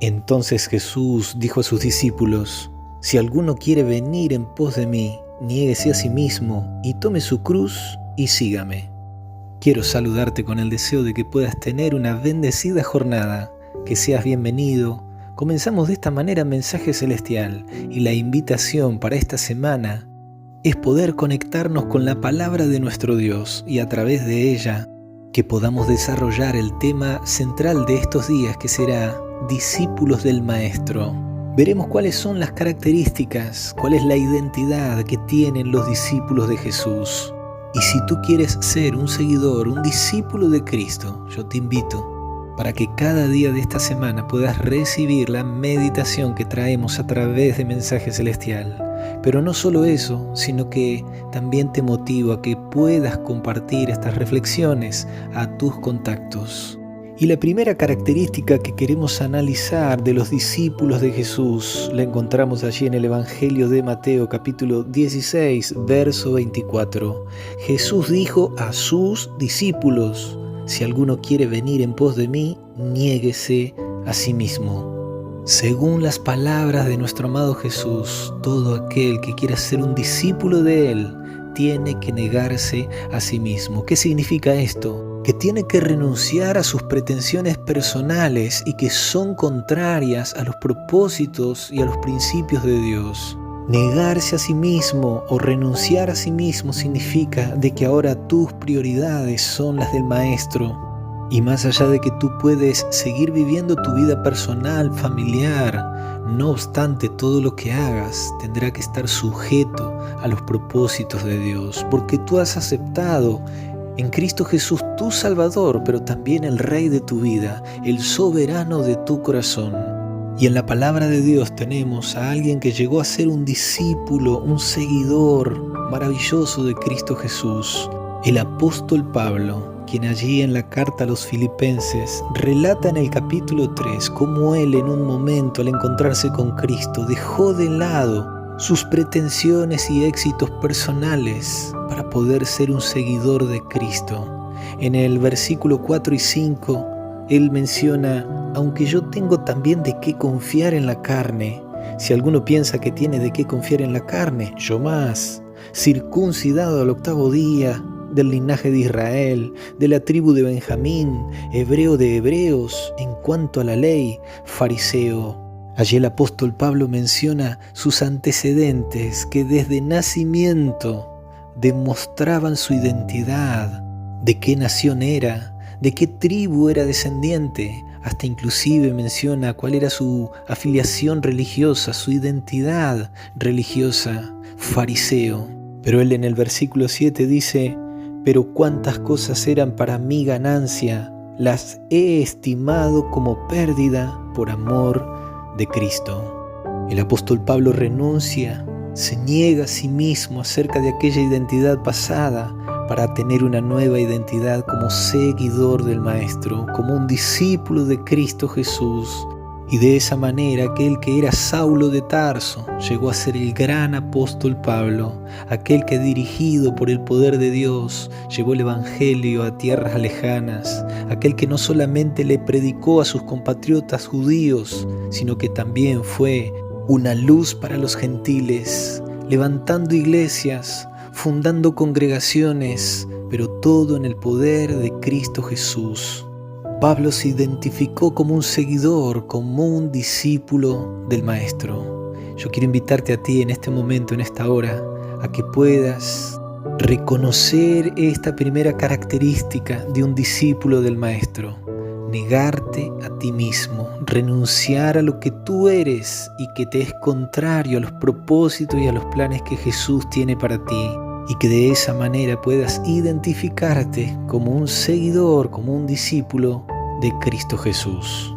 Entonces Jesús dijo a sus discípulos: Si alguno quiere venir en pos de mí, niéguese a sí mismo y tome su cruz y sígame. Quiero saludarte con el deseo de que puedas tener una bendecida jornada, que seas bienvenido. Comenzamos de esta manera Mensaje Celestial y la invitación para esta semana es poder conectarnos con la palabra de nuestro Dios y a través de ella que podamos desarrollar el tema central de estos días, que será discípulos del Maestro. Veremos cuáles son las características, cuál es la identidad que tienen los discípulos de Jesús. Y si tú quieres ser un seguidor, un discípulo de Cristo, yo te invito para que cada día de esta semana puedas recibir la meditación que traemos a través de Mensaje Celestial. Pero no solo eso, sino que también te motivo a que puedas compartir estas reflexiones a tus contactos. Y la primera característica que queremos analizar de los discípulos de Jesús la encontramos allí en el Evangelio de Mateo, capítulo 16, verso 24. Jesús dijo a sus discípulos: Si alguno quiere venir en pos de mí, niéguese a sí mismo. Según las palabras de nuestro amado Jesús, todo aquel que quiera ser un discípulo de Él tiene que negarse a sí mismo. ¿Qué significa esto? Que tiene que renunciar a sus pretensiones personales y que son contrarias a los propósitos y a los principios de Dios. Negarse a sí mismo o renunciar a sí mismo significa de que ahora tus prioridades son las del Maestro. Y más allá de que tú puedes seguir viviendo tu vida personal, familiar, no obstante, todo lo que hagas tendrá que estar sujeto a los propósitos de Dios, porque tú has aceptado en Cristo Jesús tu Salvador, pero también el Rey de tu vida, el soberano de tu corazón. Y en la palabra de Dios tenemos a alguien que llegó a ser un discípulo, un seguidor maravilloso de Cristo Jesús, el apóstol Pablo, quien allí en la carta a los Filipenses relata en el capítulo 3 cómo él en un momento al encontrarse con Cristo dejó de lado sus pretensiones y éxitos personales para poder ser un seguidor de Cristo. En el versículo 4 y 5 él menciona: aunque yo tengo también de qué confiar en la carne, si alguno piensa que tiene de qué confiar en la carne, yo más, circuncidado al 8º día, del linaje de Israel, de la tribu de Benjamín, hebreo de hebreos, en cuanto a la ley, fariseo. Allí el apóstol Pablo menciona sus antecedentes que desde nacimiento demostraban su identidad, de qué nación era, de qué tribu era descendiente, hasta inclusive menciona cuál era su afiliación religiosa, su identidad religiosa, fariseo. Pero él en el versículo 7 dice: pero cuántas cosas eran para mi ganancia, las he estimado como pérdida por amor de Cristo. El apóstol Pablo renuncia, se niega a sí mismo acerca de aquella identidad pasada para tener una nueva identidad como seguidor del Maestro, como un discípulo de Cristo Jesús. Y de esa manera aquel que era Saulo de Tarso llegó a ser el gran apóstol Pablo, aquel que dirigido por el poder de Dios llevó el Evangelio a tierras lejanas, aquel que no solamente le predicó a sus compatriotas judíos, sino que también fue una luz para los gentiles, levantando iglesias, fundando congregaciones, pero todo en el poder de Cristo Jesús. Pablo se identificó como un seguidor, como un discípulo del Maestro. Yo quiero invitarte a ti en este momento, en esta hora, a que puedas reconocer esta primera característica de un discípulo del Maestro: negarte a ti mismo, renunciar a lo que tú eres y que te es contrario a los propósitos y a los planes que Jesús tiene para ti. Y que de esa manera puedas identificarte como un seguidor, como un discípulo de Cristo Jesús.